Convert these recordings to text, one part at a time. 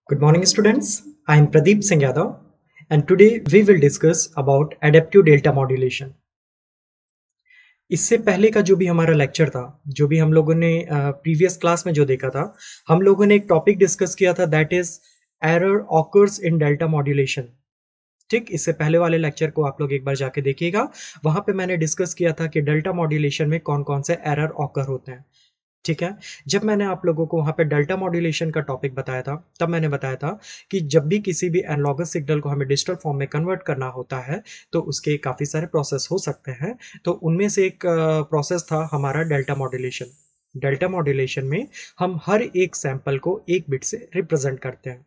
Good morning, students. I am Pradeep Singh Yadav, and today we will discuss about adaptive delta modulation. इससे पहले का जो भी हमारा लेक्चर था, जो भी हम लोगों ने प्रीवियस क्लास में जो देखा था, हम लोगों ने एक टॉपिक डिस्कस किया था, that is error occurs in delta modulation. ठीक, इससे पहले वाले लेक्चर को आप लोग एक बार जाके देखिएगा. वहां पे मैंने डिस्कस किया था कि डेल्टा मॉड्यूलेशन में कौन कौन से एरर ऑकर होते हैं. ठीक है. जब मैंने आप लोगों को वहां पे डेल्टा मॉड्यूलेशन का टॉपिक बताया था, तब मैंने बताया था कि जब भी किसी भी एनालॉगस सिग्नल को हमें डिजिटल फॉर्म में कन्वर्ट करना होता है तो उसके काफ़ी सारे प्रोसेस हो सकते हैं. तो उनमें से एक प्रोसेस था हमारा डेल्टा मॉड्यूलेशन. डेल्टा मॉड्यूलेशन में हम हर एक सैंपल को एक बिट से रिप्रेजेंट करते हैं.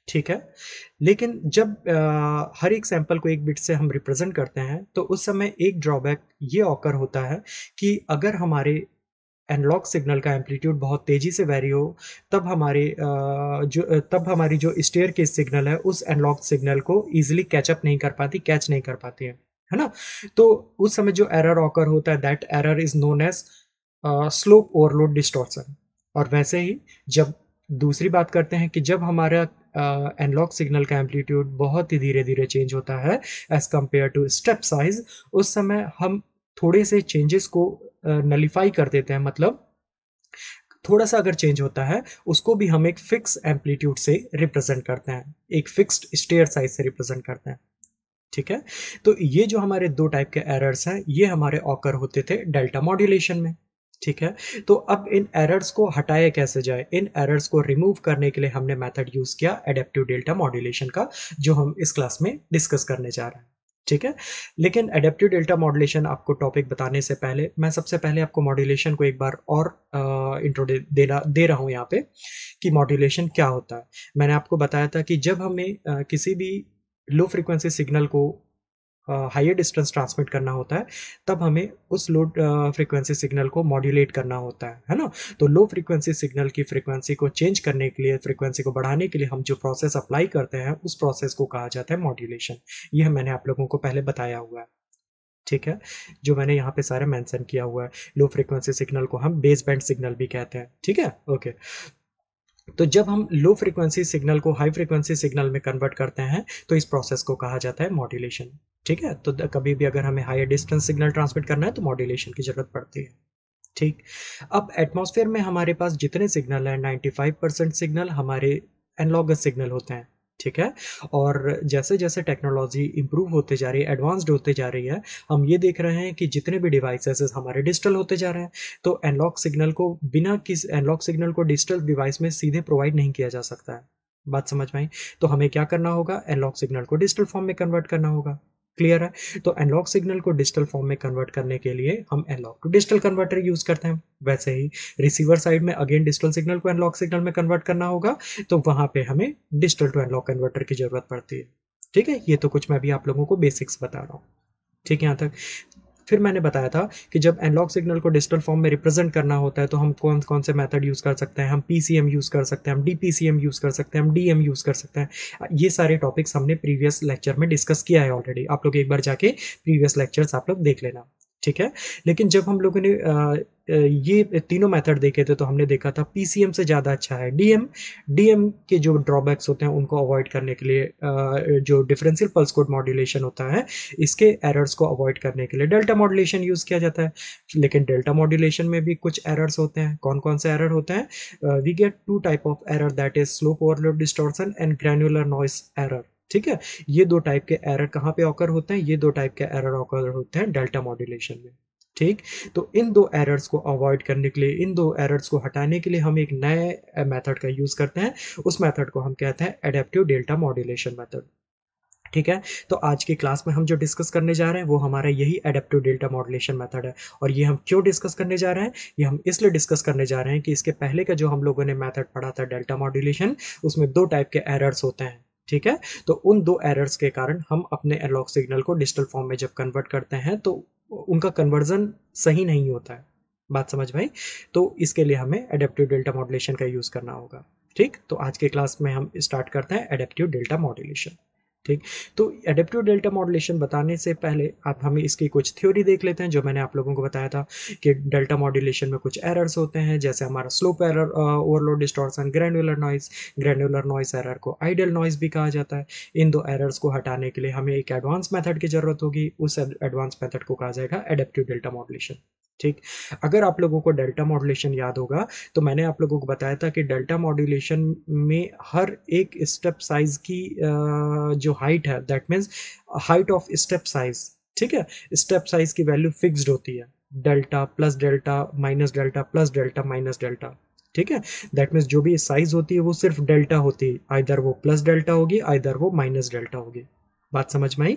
ठीक है. लेकिन जब हर एक सैंपल को एक बिट से हम रिप्रेजेंट करते हैं तो उस समय एक ड्रॉबैक ये ऑकर होता है कि अगर हमारे एनालॉग सिग्नल का एम्पलीट्यूड बहुत तेजी से वेरी हो, तब हमारी जो स्टेयर केस सिग्नल है उस एनालॉग सिग्नल को इजीली कैचअप नहीं कर पाती, कैच नहीं कर पाती है ना. तो उस समय जो एरर ऑकर होता है, that error is known as slope overload distortion. और वैसे ही जब दूसरी बात करते हैं कि जब हमारा एनालॉग सिग्नल का एम्पलीट्यूड बहुत ही धीरे धीरे चेंज होता है as compare to step size, उस समय हम थोड़े से चेंजेस को नलिफाई कर देते हैं. मतलब थोड़ा सा अगर चेंज होता है उसको भी हम एक फिक्स एम्पलीट्यूड से रिप्रेजेंट करते हैं, एक फिक्स्ड स्टेयर साइज से रिप्रेजेंट करते हैं. ठीक है. तो ये जो हमारे दो टाइप के एरर्स हैं ये हमारे ऑकर होते थे डेल्टा मॉड्यूलेशन में. ठीक है. तो अब इन एरर्स को हटाया कैसे जाए, इन एरर्स को रिमूव करने के लिए हमने मेथड यूज किया एडेप्टिव डेल्टा मॉड्यूलेशन का, जो हम इस क्लास में डिस्कस करने जा रहे हैं. ठीक है. लेकिन एडेप्टिव डेल्टा मॉड्यूलेशन आपको टॉपिक बताने से पहले मैं सबसे पहले आपको मॉड्यूलेशन को एक बार और इंट्रो दे रहा हूं यहाँ पे कि मॉड्यूलेशन क्या होता है. मैंने आपको बताया था कि जब हमें किसी भी लो फ्रीक्वेंसी सिग्नल को हायर डिस्टेंस ट्रांसमिट करना होता है तब हमें उस लो फ्रीक्वेंसी सिग्नल को मॉड्यूलेट करना होता है ना. तो लो फ्रीक्वेंसी सिग्नल की फ्रीक्वेंसी को चेंज करने के लिए, फ्रीक्वेंसी को बढ़ाने के लिए हम जो प्रोसेस अप्लाई करते हैं उस प्रोसेस को कहा जाता है मॉड्यूलेशन. यह मैंने आप लोगों को पहले बताया हुआ है. ठीक है. जो मैंने यहाँ पे सारे मेंशन किया हुआ है. लो फ्रीक्वेंसी सिग्नल को हम बेस बैंड सिग्नल भी कहते हैं. ठीक है. ओके. तो जब हम लो फ्रीक्वेंसी सिग्नल को हाई फ्रीक्वेंसी सिग्नल में कन्वर्ट करते हैं तो इस प्रोसेस को कहा जाता है मॉड्यूलेशन. ठीक है. तो कभी भी अगर हमें हायर डिस्टेंस सिग्नल ट्रांसमिट करना है तो मॉड्यूलेशन की जरूरत पड़ती है. ठीक. अब एटमॉस्फेयर में हमारे पास जितने सिग्नल हैं 95% सिग्नल हमारे एनालॉगस सिग्नल होते हैं. ठीक है. और जैसे जैसे टेक्नोलॉजी इंप्रूव होते जा रही है, एडवांस्ड होते जा रही है, हम ये देख रहे हैं कि जितने भी डिवाइसेस हमारे डिजिटल होते जा रहे हैं. तो एनालॉग सिग्नल को डिजिटल डिवाइस में सीधे प्रोवाइड नहीं किया जा सकता है. बात समझ में आई. तो हमें क्या करना होगा, एनालॉग सिग्नल को डिजिटल फॉर्म में कन्वर्ट करना होगा. क्लियर है. तो एनालॉग सिग्नल को डिजिटल फॉर्म में कन्वर्ट करने के लिए हम analogue to digital converter use करते हैं. वैसे ही रिसीवर साइड में अगेन डिजिटल सिग्नल को एनालॉग सिग्नल में कन्वर्ट करना होगा, तो वहां पे हमें डिजिटल टू एनालॉग कन्वर्टर की जरूरत पड़ती है. ठीक है. ये तो कुछ मैं भी आप लोगों को बेसिक्स बता रहा हूँ. ठीक है यहाँ तक. फिर मैंने बताया था कि जब एनालॉग सिग्नल को डिजिटल फॉर्म में रिप्रेजेंट करना होता है तो हम कौन कौन से मेथड यूज़ कर सकते हैं. हम पीसीएम यूज़ कर सकते हैं, हम डीपीसीएम यूज़ कर सकते हैं, हम डीएम यूज़ कर सकते हैं. ये सारे टॉपिक्स हमने प्रीवियस लेक्चर में डिस्कस किया है ऑलरेडी. आप लोग एक बार जाके प्रीवियस लेक्चर्स आप लोग देख लेना. ठीक है. लेकिन जब हम लोगों ने ये तीनों मेथड देखे थे तो हमने देखा था पीसीएम से ज़्यादा अच्छा है डीएम. डीएम के जो ड्रॉबैक्स होते हैं उनको अवॉइड करने के लिए जो डिफरेंशियल पल्स कोड मॉड्यूलेशन होता है, इसके एरर्स को अवॉइड करने के लिए डेल्टा मॉड्यूलेशन यूज़ किया जाता है. लेकिन डेल्टा मॉड्यूलेशन में भी कुछ एरर्स होते हैं. कौन कौन से एरर होते हैं? We get two type of error, that is slope overload distortion and granular noise error. ठीक है. ये दो टाइप के एरर कहाँ पे ऑकर होते हैं? ये दो टाइप के एरर ऑकर होते हैं डेल्टा मॉड्यूलेशन में. ठीक. तो इन दो एरर्स को अवॉइड करने के लिए, इन दो एरर्स को हटाने के लिए हम एक नए मेथड का यूज करते हैं. उस मेथड को हम कहते हैं एडेप्टिव डेल्टा मॉड्यूलेशन मेथड. ठीक है. तो आज की क्लास में हम जो डिस्कस करने जा रहे हैं वो हमारा यही एडेप्टिव डेल्टा मॉड्यूलेशन मेथड है. और ये हम क्यों डिस्कस करने जा रहे हैं? ये हम इसलिए डिस्कस करने जा रहे हैं कि इसके पहले का जो हम लोगों ने मेथड पढ़ा था डेल्टा मॉड्यूलेशन, उसमें दो टाइप के एरर्स होते हैं. ठीक है. तो उन दो एरर्स के कारण हम अपने एनालॉग सिग्नल को डिजिटल फॉर्म में जब कन्वर्ट करते हैं तो उनका कन्वर्जन सही नहीं होता है. बात समझ भाई. तो इसके लिए हमें एडेप्टिव डेल्टा मॉड्यूलेशन का यूज करना होगा. ठीक. तो आज के क्लास में हम स्टार्ट करते हैं एडेप्टिव डेल्टा मॉड्यूलेशन. ठीक। तो एडेप्टिव डेल्टा मॉड्यूलेशन बताने से पहले आप हमें इसकी कुछ थ्योरी देख लेते हैं, जो मैंने आप लोगों को बताया था कि डेल्टा मॉड्यूलेशन में कुछ एरर्स होते हैं, जैसे हमारा slope error, overload distortion, granular noise error को आइडियल नॉइस भी कहा जाता है। इन दो एरर्स को हटाने के लिए हमें एक एडवांस मेथड की जरूरत होगी, उस एडवांस मेथड को कहा जाएगा एडेप्टिव डेल्टा मॉड्यूलेशन। ठीक। अगर आप लोगों को डेल्टा मॉड्यूलेशन याद होगा तो मैंने आप लोगों को बताया था कि डेल्टा मॉड्यूलेशन में हर एक स्टेप साइज की जो हाइट है, that means height of step size, ठीक है, स्टेप साइज की वैल्यू फिक्स्ड होती है, delta plus delta minus delta plus delta minus delta. ठीक है, दैट मीन्स जो भी साइज होती है वो सिर्फ डेल्टा होती है, आइदर वो प्लस डेल्टा होगी आइदर वो माइनस डेल्टा होगी। बात समझ में आई।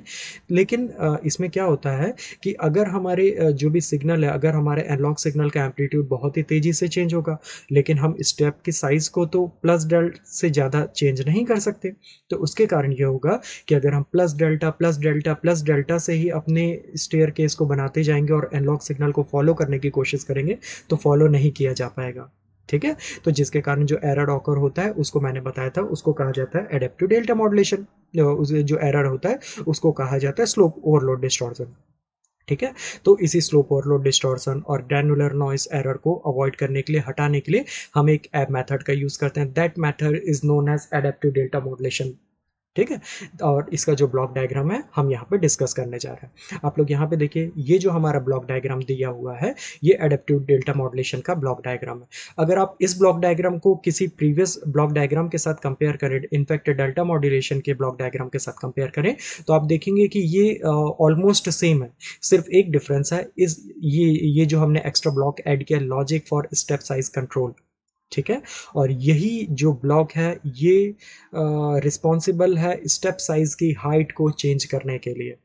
लेकिन इसमें क्या होता है कि अगर हमारे जो भी सिग्नल है, अगर हमारे एनालॉग सिग्नल का एम्पलीट्यूड बहुत ही तेज़ी से चेंज होगा, लेकिन हम स्टेप की साइज़ को तो प्लस डेल्टा से ज़्यादा चेंज नहीं कर सकते। तो उसके कारण ये होगा कि अगर हम plus delta plus delta plus delta से ही अपने स्टेयर केस को बनाते जाएंगे और एनालॉग सिग्नल को फॉलो करने की कोशिश करेंगे तो फॉलो नहीं किया जा पाएगा। ठीक है, तो जिसके कारण जो एरर ऑकर होता है उसको मैंने बताया था, उसको कहा जाता है एडेप्टिव डेल्टा मॉड्यूलेशन। जो एरर होता है उसको कहा जाता है स्लोप ओवरलोड डिस्टॉर्शन। ठीक है, तो इसी स्लोप ओवरलोड डिस्टॉर्शन और ग्रैन्युलर नॉइस एरर को अवॉइड करने के लिए, हटाने के लिए हम एक ऐप मेथड का यूज करते हैं, that method is known as adaptive delta modulation. ठीक है, और इसका जो ब्लॉक डायग्राम है हम यहाँ पे डिस्कस करने जा रहे हैं। आप लोग यहाँ पे देखिए, ये जो हमारा ब्लॉक डायग्राम दिया हुआ है ये एडेप्टिव डेल्टा मॉड्यूलेशन का ब्लॉक डायग्राम है। अगर आप इस ब्लॉक डायग्राम को किसी प्रीवियस ब्लॉक डायग्राम के साथ कंपेयर करें, इनफैक्ट डेल्टा मॉड्यूलेशन के ब्लॉक डायग्राम के साथ कंपेयर करें, तो आप देखेंगे कि ये ऑलमोस्ट सेम है। सिर्फ एक डिफरेंस है, इस ये जो हमने एक्स्ट्रा ब्लॉक ऐड किया, logic for step size control. ठीक है, और यही जो ब्लॉक है ये रिस्पॉन्सिबल है स्टेप साइज की हाइट को चेंज करने के लिए।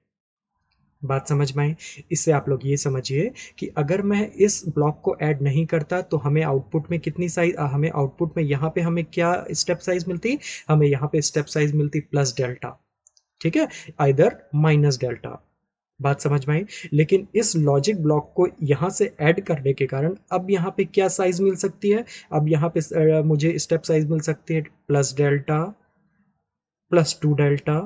बात समझ में आई। इससे आप लोग ये समझिए कि अगर मैं इस ब्लॉक को ऐड नहीं करता तो हमें आउटपुट में कितनी साइज, हमें आउटपुट में यहाँ पे हमें क्या स्टेप साइज मिलती, हमें यहाँ पे स्टेप साइज मिलती प्लस डेल्टा। ठीक है, आइदर माइनस डेल्टा। बात समझ में आई। लेकिन इस लॉजिक ब्लॉक को यहाँ से ऐड करने के कारण अब यहाँ पे क्या साइज मिल सकती है, अब यहाँ पे मुझे स्टेप साइज मिल सकती है plus delta plus 2 delta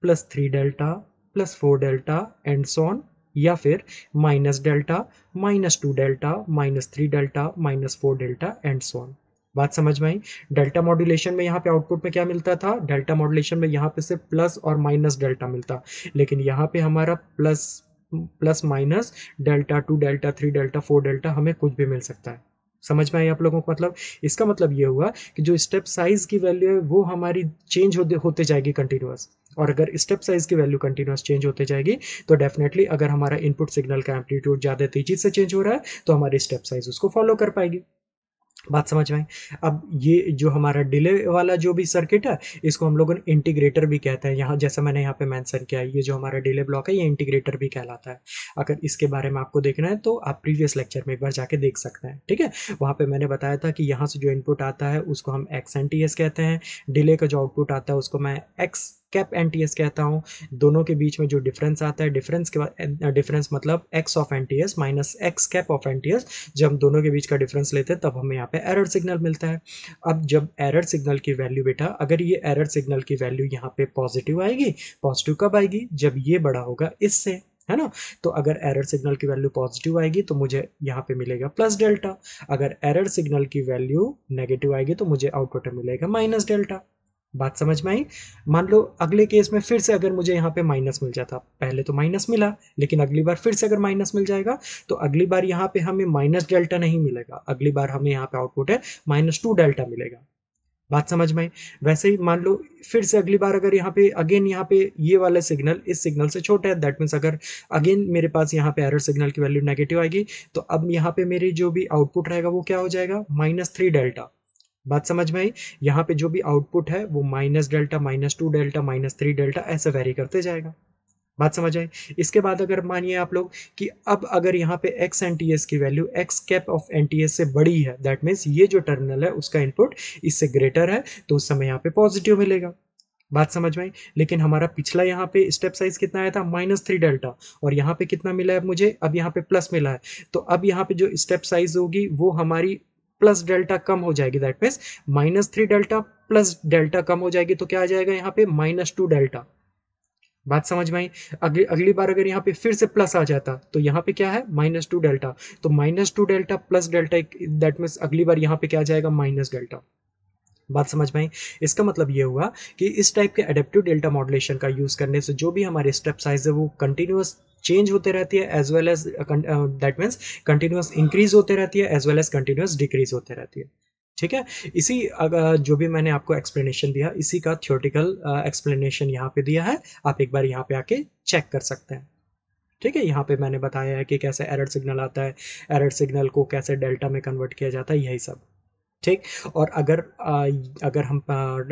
plus 3 delta plus 4 delta and so on, या फिर minus delta minus 2 delta minus 3 delta minus 4 delta and so on. बात समझ में आई। डेल्टा मॉड्यूलेशन में यहाँ पे आउटपुट में क्या मिलता था, डेल्टा मॉड्यूलेशन में यहाँ पे सिर्फ प्लस और माइनस डेल्टा मिलता, लेकिन यहाँ पे हमारा plus plus minus delta 2 delta 3 delta 4 delta हमें कुछ भी मिल सकता है। समझ में आई आप लोगों को। मतलब इसका मतलब ये हुआ कि जो स्टेप साइज की वैल्यू है वो हमारी चेंज होते जाएगी कंटिन्यूअस, और अगर स्टेप साइज की वैल्यू कंटिन्यूअस चेंज होते जाएगी तो डेफिनेटली अगर हमारा इनपुट सिग्नल का एम्पलीट्यूड ज़्यादा तेजी से चेंज हो रहा है तो हमारी स्टेप साइज उसको फॉलो कर पाएगी। बात समझ में आई। अब ये जो हमारा डिले वाला जो भी सर्किट है इसको हम लोग इंटीग्रेटर भी कहते हैं। यहाँ जैसा मैंने यहाँ पे मेंशन किया है, ये जो हमारा डिले ब्लॉक है ये इंटीग्रेटर भी कहलाता है। अगर इसके बारे में आपको देखना है तो आप प्रीवियस लेक्चर में एक बार जाके देख सकते हैं। ठीक है, वहाँ पे मैंने बताया था कि यहाँ से जो इनपुट आता है उसको हम एक्स एन टी एस कहते हैं, डिले का जो आउटपुट आता है उसको मैं X cap N T S कहता हूँ। दोनों के बीच में जो डिफरेंस आता है, डिफरेंस के बाद डिफरेंस मतलब X of N T S minus X cap of N T S, जब हम दोनों के बीच का डिफरेंस लेते हैं तब हमें यहाँ पे एरर सिग्नल मिलता है। अब जब एरर सिग्नल की वैल्यू बेटा, अगर ये एरर सिग्नल की वैल्यू यहाँ पे पॉजिटिव आएगी, पॉजिटिव कब आएगी, जब ये बड़ा होगा इससे, है ना। तो अगर एरर सिग्नल की वैल्यू पॉजिटिव आएगी तो मुझे यहाँ पे मिलेगा प्लस डेल्टा, अगर एरर सिग्नल की वैल्यू नेगेटिव आएगी तो मुझे आउटपुट में मिलेगा माइनस डेल्टा। बात समझ में आई। मान लो अगले केस में फिर से अगर मुझे यहाँ पे माइनस मिल जाता, पहले तो माइनस मिला लेकिन अगली बार फिर से अगर माइनस मिल जाएगा तो अगली बार यहाँ पे हमें माइनस डेल्टा नहीं मिलेगा, अगली बार हमें यहाँ पे आउटपुट है माइनस 2 डेल्टा मिलेगा। बात समझ में आई। वैसे ही मान लो फिर से अगली बार अगर यहाँ पे अगेन यहाँ पे ये वाला सिग्नल इस सिग्नल से छोटा है, दैट मीन्स अगर अगेन मेरे पास यहाँ पे एरर सिग्नल की वैल्यू नेगेटिव आएगी तो अब यहाँ पे मेरी जो भी आउटपुट रहेगा वो क्या हो जाएगा, माइनस 3 डेल्टा। बात समझ में आई। यहाँ पे जो भी आउटपुट है वो minus delta minus 2 delta minus 3 delta ऐसे वेरी करते जाएगा। बात समझ आई। इसके बाद अगर मानिए आप लोग कि अब अगर यहाँ पे एक्स एन टी एस की value X cap of N T S से बड़ी है, दैट मीन्स ये जो टर्मिनल है उसका इनपुट इससे ग्रेटर है, तो उस समय यहाँ पे पॉजिटिव मिलेगा। बात समझ में आई। लेकिन हमारा पिछला यहाँ पे स्टेप साइज कितना आया था, माइनस 3 डेल्टा, और यहाँ पे कितना मिला है मुझे, अब यहाँ पे प्लस मिला है, तो अब यहाँ पे जो स्टेप साइज होगी वो हमारी प्लस डेल्टा कम हो जाएगी, that means minus 3 delta plus delta कम हो जाएगी, तो क्या आ जाएगा यहाँ पे माइनस 2 डेल्टा। बात समझ में आई? अगली अगली बार अगर यहाँ पे फिर से प्लस आ जाता, तो यहाँ पे क्या है -2 डेल्टा, तो -2 delta plus delta, that means अगली बार यहाँ पे क्या आ जाएगा माइनस डेल्टा। बात समझ में आई? इसका मतलब ये हुआ कि इस टाइप के एडेप्टिव डेल्टा मॉड्यूलेशन का यूज़ करने से जो भी हमारे स्टेप साइज़ है वो कंटीन्यूअस चेंज होते रहती है, as well as that means continuous increase होते रहती है, as well as continuous decrease होते रहती है। ठीक है? इसी जो भी मैंने आपको एक्सप्लेनेशन दिया, इसी का थ्योरेटिकल एक्सप्लेनेशन यहाँ पे दिया है। आप एक बार यहाँ पे आके चेक कर सकते हैं। ठीक है? यहाँ पे मैंने बताया है कि कैसे एरर सिग्नल आता है, एरर सिग्नल को कैसे डेल्टा में कन्वर्ट किया जाता है, यही सब। ठीक? और अगर हम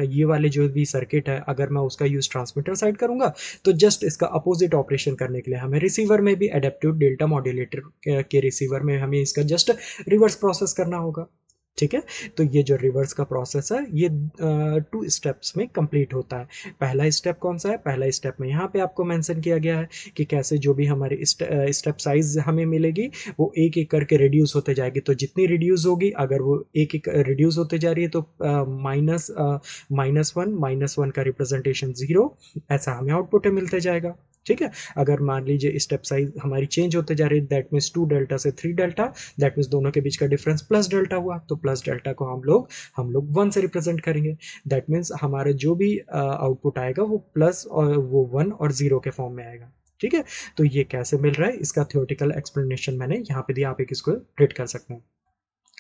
ये वाले जो भी सर्किट है, अगर मैं उसका यूज़ ट्रांसमीटर साइड करूँगा, तो जस्ट इसका अपोजिट ऑपरेशन करने के लिए हमें रिसीवर में भी एडेप्टिव डेल्टा मॉड्यूलेटर के रिसीवर में हमें इसका जस्ट रिवर्स प्रोसेस करना होगा। ठीक है? तो ये जो रिवर्स का प्रोसेस है, ये 2 स्टेप्स में कंप्लीट होता है। पहला स्टेप कौन-सा है? पहला स्टेप में यहाँ पे आपको मेंशन किया गया है कि कैसे जो भी हमारी स्टेप साइज़ हमें मिलेगी, वो एक-एक करके रिड्यूस होते जाएगी। तो जितनी रिड्यूस होगी, अगर वो एक-एक रिड्यूस होते जा रही है, तो -1 का रिप्रेजेंटेशन 0, ऐसा हमें आउटपुट में मिलते जाएगा। ठीक है? अगर मान लीजिए स्टेप साइज़ हमारी चेंज होते जा रही है, दैट मीन्स 2 डेल्टा से 3 डेल्टा, दैट मीन्स दोनों के बीच का डिफरेंस प्लस डेल्टा हुआ, तो प्लस डेल्टा को हम लोग 1 से रिप्रेजेंट करेंगे। दैट मीन्स हमारा जो भी आउटपुट आएगा वो प्लस और वो 1 और 0 के फॉर्म में आएगा। ठीक है? तो ये कैसे मिल रहा है, इसका थ्योरेटिकल एक्सप्लेनेशन मैंने यहाँ पे दिया, आप एक इसको रीड कर सकते हैं।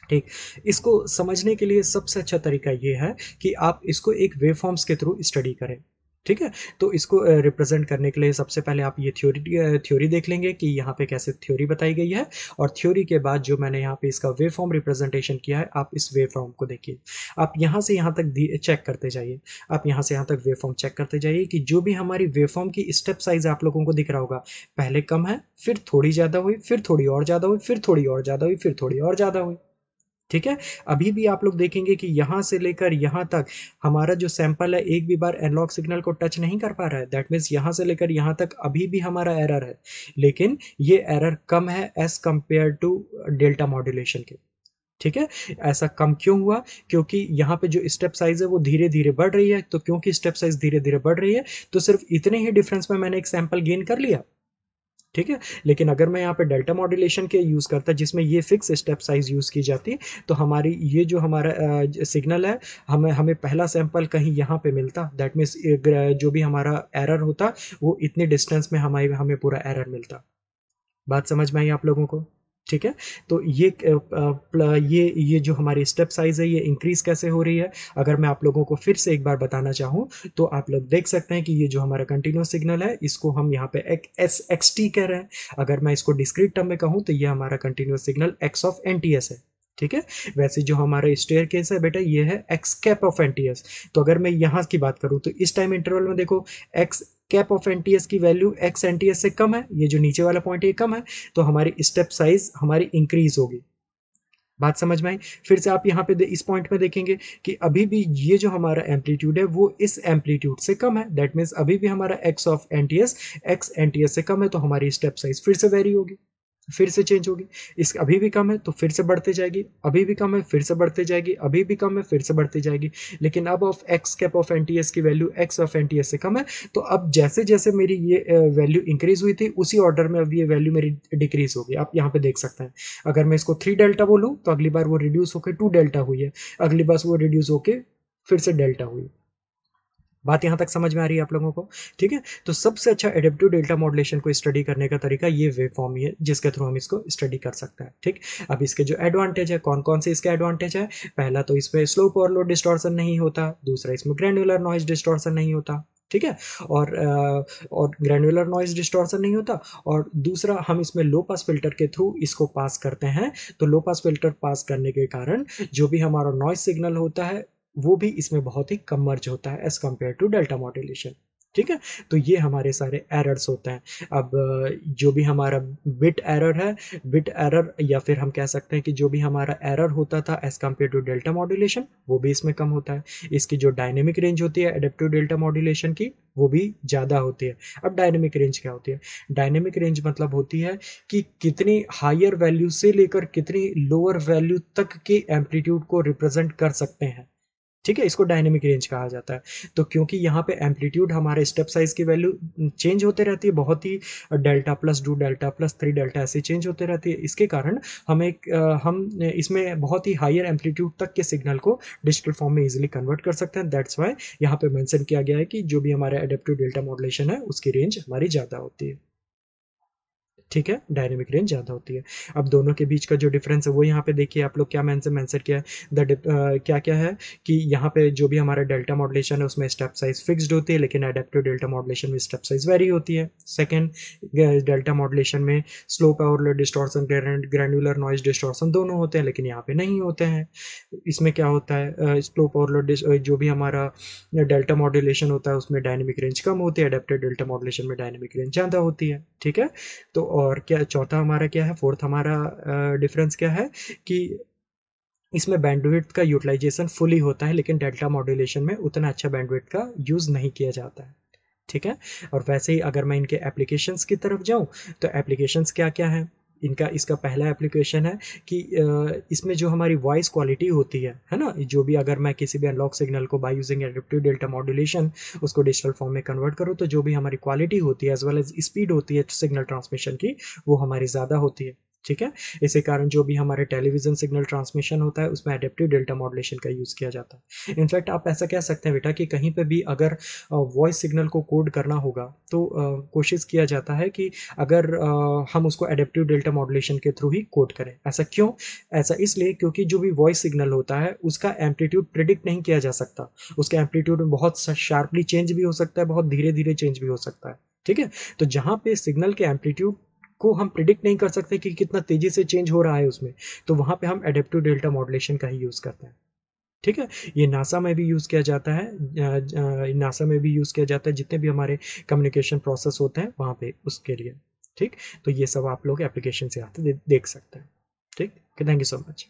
ठीक, इसको समझने के लिए सबसे अच्छा तरीका ये है कि आप इसको एक वेव फॉर्म्स के थ्रू स्टडी करें। ठीक है? तो इसको रिप्रेजेंट करने के लिए सबसे पहले आप ये थ्योरी देख लेंगे कि यहाँ पे कैसे थ्योरी बताई गई है, और थ्योरी के बाद जो मैंने यहाँ पे इसका वेव फॉर्म रिप्रेजेंटेशन किया है, आप इस वेव फॉर्म को देखिए। आप यहाँ से यहाँ तक चेक करते जाइए। आप यहाँ से यहाँ तक वेव फॉर्म चेक करते जाइए कि जो भी हमारी वेव फॉर्म की स्टेप साइज़ आप लोगों को दिख रहा होगा, पहले कम है, फिर थोड़ी ज़्यादा हुई, फिर थोड़ी और ज़्यादा हुई, फिर थोड़ी और ज़्यादा हुई, फिर थोड़ी और ज़्यादा हुई। ठीक है? अभी भी आप लोग देखेंगे कि यहाँ से लेकर यहाँ तक हमारा जो सैंपल है, एक भी बार एनालॉग सिग्नल को टच नहीं कर पा रहा है। दैट मीन्स यहाँ से लेकर यहाँ तक अभी भी हमारा एरर है। लेकिन ये एरर कम है as compare to delta modulation के। ठीक है? ऐसा कम क्यों हुआ? क्योंकि यहाँ पे जो स्टेप साइज़ है वो धीरे-धीरे बढ़ रही है। तो क्योंकि स्टेप साइज़ धीरे-धीरे बढ़ रही है, तो सिर्फ़ इतने ही डिफरेंस में मैंने एक सैंपल गेन कर लिया। ठीक है? लेकिन अगर मैं यहाँ पे डेल्टा मॉड्यूलेशन के यूज़ करता, जिसमें ये फिक्स स्टेप साइज़ यूज़ की जाती, तो हमारी ये जो हमारा सिग्नल है, हमें हमें पहला सैंपल कहीं यहाँ पे मिलता, दैट मीन्स जो भी हमारा एरर होता, वो इतनी डिस्टेंस में हमें हमें पूरा एरर मिलता। बात समझ में आई आप लोगों को? ठीक है? तो ये जो हमारी स्टेप साइज़ है, ये इंक्रीज़ कैसे हो रही है? अगर मैं आप लोगों को फिर से एक बार बताना चाहूँ, तो आप लोग देख सकते हैं कि ये जो हमारा कंटीन्यूअस सिग्नल है, इसको हम यहाँ पे एक SXT कह रहे हैं। अगर मैं इसको डिस्क्रीट टर्म में कहूँ, तो ये हमारा continuous signal X of NTS है। ठीक है? वैसे जो हमारा स्टेयरकेस है बेटा, ये है X कैप ऑफ NTS। तो अगर मैं यहाँ की बात करूँ, तो इस टाइम इंटरवल में देखो, X कैप ऑफ NTS की वैल्यू X NTS से कम है, ये जो नीचे वाला पॉइंट है ये कम है, तो हमारी स्टेप साइज हमारी इंक्रीज होगी। बात समझ में आई? फिर से आप यहाँ पे इस पॉइंट में देखेंगे कि अभी भी ये जो हमारा एम्पलीट्यूड है वो इस एम्पलीट्यूड से कम है, दैट मीन्स अभी भी हमारा X NTS से कम है, तो हमारी स्टेप साइज फिर से वेरी होगी, फिर से चेंज होगी। इस अभी भी कम है तो फिर से बढ़ते जाएगी, अभी भी कम है फिर से बढ़ते जाएगी, अभी भी कम है फिर से बढ़ती जाएगी। लेकिन अब of x cap of NTS की वैल्यू एक्स ऑफ एनटीएस से कम है, तो अब जैसे जैसे मेरी ये वैल्यू इंक्रीज हुई थी, उसी ऑर्डर में अब ये वैल्यू मेरी डिक्रीज होगी। आप यहाँ पे देख सकते हैं, अगर मैं इसको 3 डेल्टा बोलूँ तो अगली बार वो रिड्यूस होकर 2 डेल्टा हुई है, अगली बार वो रिड्यूस होकर फिर से डेल्टा हुई। बात यहाँ तक समझ में आ रही है आप लोगों को? ठीक है? तो सबसे अच्छा एडेप्टिव डेल्टा मॉड्यूलेशन को स्टडी करने का तरीका ये वेव फॉर्म ही है, जिसके थ्रू हम इसको स्टडी कर सकते हैं। ठीक? अब इसके जो एडवांटेज है, कौन-कौन से इसके एडवांटेज है? पहला तो इसमें स्लोप ओवरलोड डिस्टॉर्शन नहीं होता, दूसरा इसमें ग्रैन्युलर नॉइज़ डिस्टॉर्शन नहीं होता। ठीक है? और ग्रैन्युलर नॉइज़ डिस्टॉर्शन नहीं होता, और दूसरा हम इसमें लो पास फ़िल्टर के थ्रू इसको पास करते हैं, तो लो पास फ़िल्टर पास करने के कारण जो भी हमारा नॉइज़ सिग्नल होता है, वो भी इसमें बहुत ही कम मर्ज होता है as compare to delta modulation. ठीक है? तो ये हमारे सारे एरर्स होते हैं। अब जो भी हमारा बिट एरर, या फिर हम कह सकते हैं कि जो भी हमारा एरर होता था as compare to delta modulation, वो भी इसमें कम होता है। इसकी जो डायनेमिक रेंज होती है एडेप्टिव डेल्टा मॉड्यूलेशन की, वो भी ज़्यादा होती है। अब डायनेमिक रेंज क्या होती है? डायनेमिक रेंज मतलब होती है कि कितनी हायर वैल्यू से लेकर कितनी लोअर वैल्यू तक के एम्पलीट्यूड को रिप्रेजेंट कर सकते हैं। ठीक है, इसको डायनेमिक रेंज कहा जाता है। तो क्योंकि यहाँ पे एम्पलीट्यूड हमारे स्टेप साइज़ की वैल्यू चेंज होते रहती है, बहुत ही delta plus 2 delta plus 3 delta ऐसे चेंज होते रहती है। इसके कारण हम इसमें बहुत ही हायर एम्पलीट्यूड तक के सिग्नल को डिजिटल फॉर्म में ईज़िली कन्वर्ट कर सकते हैं। दैट्स व्हाई यहाँ पे मेंशन किया गया है कि जो भी हमारा एडेप्टिव डेल्टा मॉड्यूलेशन है, उसकी रेंज हमारी ज़्यादा होती है। ठीक है, डायनेमिक रेंज ज़्यादा होती है। अब दोनों के बीच का जो डिफरेंस है वो यहाँ पे देखिए आप लोग क्या मेंशन किया है। क्या-क्या है कि यहाँ पे जो भी हमारा डेल्टा मॉड्यूलेशन है उसमें स्टेप साइज़ फिक्स्ड होती है, लेकिन एडेप्टिव डेल्टा मॉड्यूलेशन में स्टेप साइज़ वेरी होती है। सेकंड, डेल्टा मॉड्यूलेशन में slow power distortion, granular noise distortion दोनों होते हैं, लेकिन यहाँ पे नहीं होते हैं। इसमें क्या होता है, स्लो पावर जो भी हमारा डेल्टा मॉड्यूलेशन होता है उसमें डायनेमिक रेंज कम होती है, एडेप्टिव डेल्टा मॉड्यूलेशन में डायनेमिक रेंज ज़्यादा होती है। ठीक है? तो और क्या चौथा हमारा क्या है, फोर्थ हमारा डिफरेंस क्या है कि इसमें बैंडविड्थ का यूटिलाइजेशन फुली होता है, लेकिन डेल्टा मॉड्यूलेशन में उतना अच्छा बैंडविड्थ का यूज़ नहीं किया जाता है। ठीक है, और वैसे ही अगर मैं इनके एप्लीकेशंस की तरफ जाऊं तो एप्लीकेशंस क्या क्या है इनका। इसका पहला एप्लीकेशन है कि इसमें जो हमारी वॉइस क्वालिटी होती है ना, जो भी अगर मैं किसी भी अनलॉक सिग्नल को by using adaptive delta modulation उसको डिजिटल फॉर्म में कन्वर्ट करूँ, तो जो भी हमारी क्वालिटी होती है एज वेल एज स्पीड होती है सिग्नल ट्रांसमिशन की, वो हमारी ज़्यादा होती है। ठीक है, इसी कारण जो भी हमारे टेलीविज़न सिग्नल ट्रांसमिशन होता है उसमें एडेप्टिव डेल्टा मॉड्यूलेशन का यूज़ किया जाता है। इनफैक्ट आप ऐसा कह सकते हैं बेटा कि कहीं पे भी अगर वॉइस सिग्नल को कोड करना होगा तो कोशिश किया जाता है कि अगर हम उसको एडेप्टिव डेल्टा मॉड्यूलेशन के थ्रू ही कोड करें। ऐसा क्यों? ऐसा इसलिए क्योंकि जो भी वॉइस सिग्नल होता है उसका एम्पलीट्यूड प्रिडिक्ट नहीं किया जा सकता। उसके एम्पलीट्यूड में बहुत शार्पली चेंज भी हो सकता है, बहुत धीरे-धीरे चेंज भी हो सकता है। ठीक है? तो जहाँ पे सिग्नल के एम्पलीट्यूड को हम प्रिडिक्ट नहीं कर सकते कि कितना तेज़ी से चेंज हो रहा है उसमें, तो वहाँ पे हम एडेप्टिव डेल्टा मॉड्यूलेशन का ही यूज़ करते हैं। ठीक है? ये नासा में भी यूज़ किया जाता है, नासा में भी यूज़ किया जाता है, जितने भी हमारे कम्युनिकेशन प्रोसेस होते हैं वहाँ पे उसके लिए। ठीक? तो ये सब आप लोग एप्लीकेशन से आते देख सकते हैं। ठीक? Thank you so much.